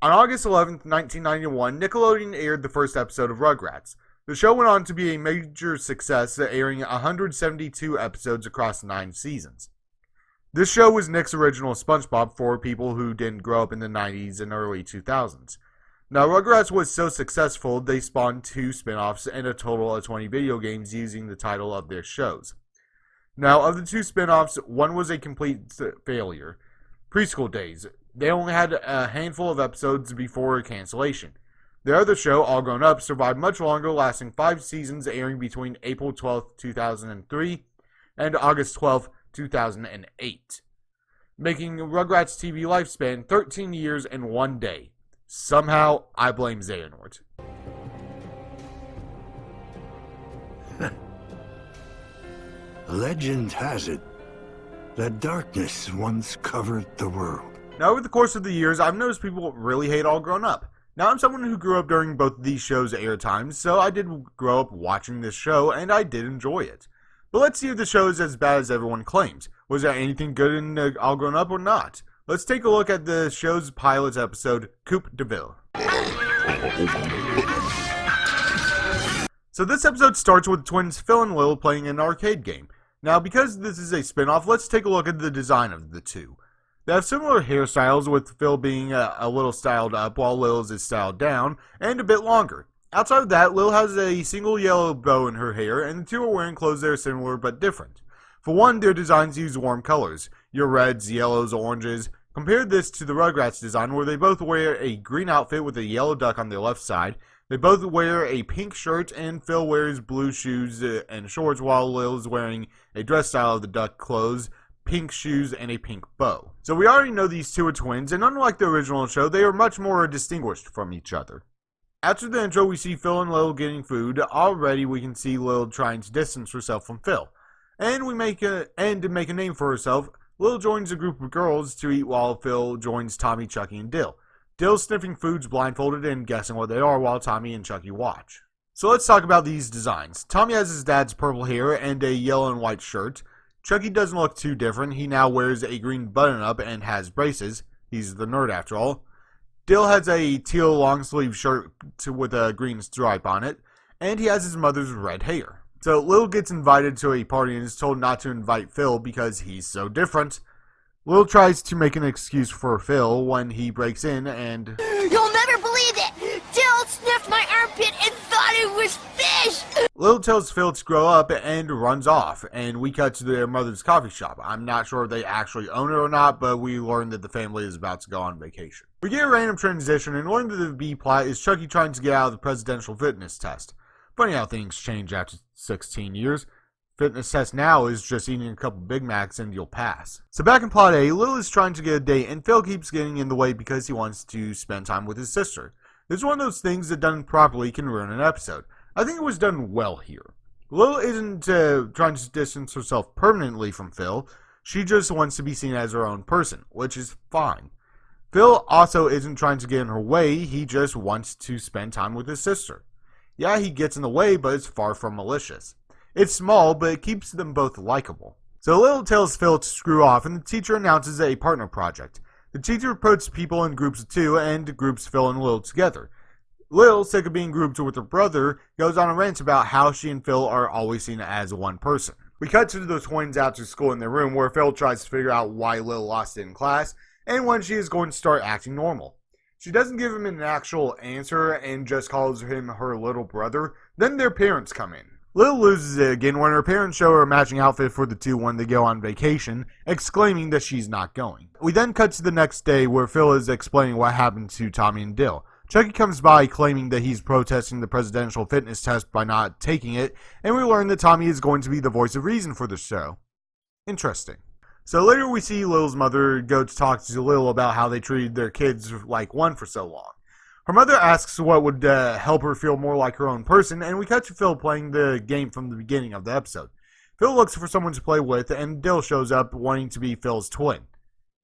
On August 11th, 1991, Nickelodeon aired the first episode of Rugrats. The show went on to be a major success, airing 172 episodes across 9 seasons. This show was Nick's original SpongeBob for people who didn't grow up in the 90s and early 2000s. Now, Rugrats was so successful, they spawned 2 spin-offs and a total of 20 video games using the title of their shows. Now, of the 2 spin-offs, one was a complete failure. Preschool Days. They only had a handful of episodes before cancellation. The other show, All Grown Up, survived much longer, lasting 5 seasons, airing between April 12, 2003 and August 12, 2008, making Rugrats' TV lifespan 13 years and 1 day. Somehow, I blame Xehanort. Legend has it that darkness once covered the world. Now, over the course of the years, I've noticed people really hate All Grown Up. Now, I'm someone who grew up during both these shows' air times, so I did grow up watching this show, and I did enjoy it. But let's see if the show is as bad as everyone claims. Was there anything good in All Grown Up or not? Let's take a look at the show's pilot episode, Coup Deville. So this episode starts with twins Phil and Lil playing an arcade game. Now, because this is a spin-off, let's take a look at the design of the two. They have similar hairstyles, with Phil being a little styled up while Lil's is styled down and a bit longer. Outside of that, Lil has a single yellow bow in her hair, and the two are wearing clothes that are similar but different. For one, their designs use warm colors, your reds, yellows, oranges. Compare this to the Rugrats design, where they both wear a green outfit with a yellow duck on their left side. They both wear a pink shirt, and Phil wears blue shoes and shorts, while Lil is wearing a dress style of the duck clothes, pink shoes, and a pink bow. So we already know these two are twins, and unlike the original show, they are much more distinguished from each other. After the intro, we see Phil and Lil getting food. Already we can see Lil trying to distance herself from Phil. And to make a name for herself, Lil joins a group of girls to eat while Phil joins Tommy, Chucky, and Dill. Dill's sniffing foods blindfolded and guessing what they are while Tommy and Chucky watch. So let's talk about these designs. Tommy has his dad's purple hair and a yellow and white shirt. Chucky doesn't look too different. He now wears a green button-up and has braces. He's the nerd after all. Dill has a teal long-sleeve shirt with a green stripe on it, and he has his mother's red hair. So Lil gets invited to a party and is told not to invite Phil because he's so different. Lil tries to make an excuse for Phil when he breaks in and... You'll never believe it! Dill sniffed my armpit and thought it was fish! Lil tells Phil to grow up and runs off, and we cut to their mother's coffee shop. I'm not sure if they actually own it or not, but we learn that the family is about to go on vacation. We get a random transition and learn that the B-plot is Chucky trying to get out of the presidential fitness test. Funny how things change after 16 years. Fitness test now is just eating a couple Big Macs and you'll pass. So back in plot A, Lil is trying to get a date and Phil keeps getting in the way because he wants to spend time with his sister. This is one of those things that done properly can ruin an episode. I think it was done well here. Lil isn't trying to distance herself permanently from Phil. She just wants to be seen as her own person, which is fine. Phil also isn't trying to get in her way, he just wants to spend time with his sister. Yeah, he gets in the way, but it's far from malicious. It's small, but it keeps them both likable. So Lil tells Phil to screw off, and the teacher announces a partner project. The teacher puts people in groups of 2 and groups Phil and Lil together. Lil, sick of being grouped with her brother, goes on a rant about how she and Phil are always seen as one person. We cut to the twins after school in their room, where Phil tries to figure out why Lil lost it in class, and when she is going to start acting normal. She doesn't give him an actual answer and just calls him her little brother. Then their parents come in. Lil loses it again when her parents show her a matching outfit for the two when they go on vacation, exclaiming that she's not going. We then cut to the next day where Phil is explaining what happened to Tommy and Dill. Chucky comes by claiming that he's protesting the presidential fitness test by not taking it, and we learn that Tommy is going to be the voice of reason for the show. Interesting. So later we see Lil's mother go to talk to Lil about how they treated their kids like one for so long. Her mother asks what would help her feel more like her own person, and we cut to Phil playing the game from the beginning of the episode. Phil looks for someone to play with, and Dill shows up wanting to be Phil's twin.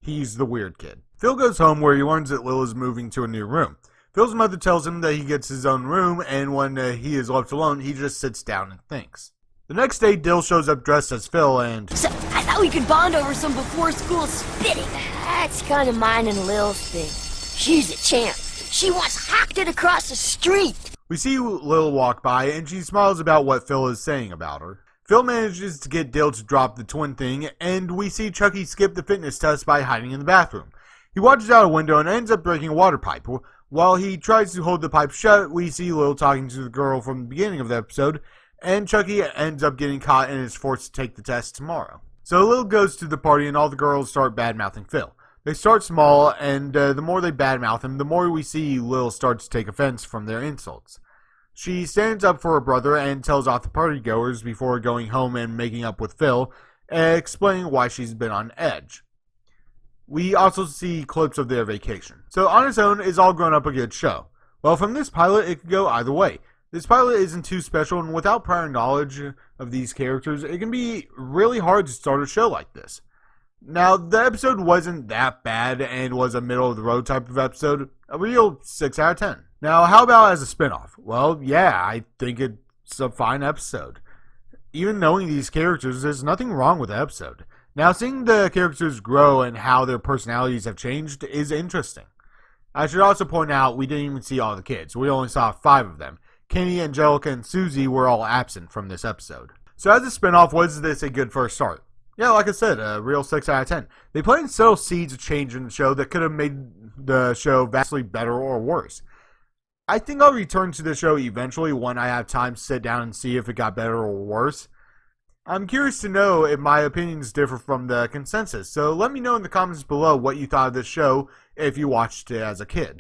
He's the weird kid. Phil goes home where he learns that Lil is moving to a new room. Phil's mother tells him that he gets his own room, and when he is left alone, he just sits down and thinks. The next day, Dill shows up dressed as Phil and... So, I thought we could bond over some before school spitting. That's kind of mine and Lil's thing. She's a champ. She once hacked it across the street. We see Lil walk by, and she smiles about what Phil is saying about her. Phil manages to get Dill to drop the twin thing, and we see Chucky skip the fitness test by hiding in the bathroom. He watches out a window and ends up breaking a water pipe. While he tries to hold the pipe shut, we see Lil talking to the girl from the beginning of the episode, and Chucky ends up getting caught and is forced to take the test tomorrow. So Lil goes to the party, and all the girls start bad-mouthing Phil. They start small, and the more they badmouth him, the more we see Lil start to take offense from their insults. She stands up for her brother and tells off the partygoers before going home and making up with Phil, explaining why she's been on edge. We also see clips of their vacation. So on its own, it's all grown up a good show. Well, from this pilot, it could go either way. This pilot isn't too special, and without prior knowledge of these characters, it can be really hard to start a show like this. Now, the episode wasn't that bad and was a middle-of-the-road type of episode, a real 6 out of 10. Now, how about as a spinoff? Well, yeah, I think it's a fine episode. Even knowing these characters, there's nothing wrong with the episode. Now, seeing the characters grow and how their personalities have changed is interesting. I should also point out, we didn't even see all the kids. We only saw 5 of them. Kenny, Angelica, and Susie were all absent from this episode. So as a spinoff, was this a good first start? Yeah, like I said, a real 6 out of 10. They planted subtle seeds of change in the show that could have made the show vastly better or worse. I think I'll return to the show eventually when I have time to sit down and see if it got better or worse. I'm curious to know if my opinions differ from the consensus, so let me know in the comments below what you thought of this show if you watched it as a kid.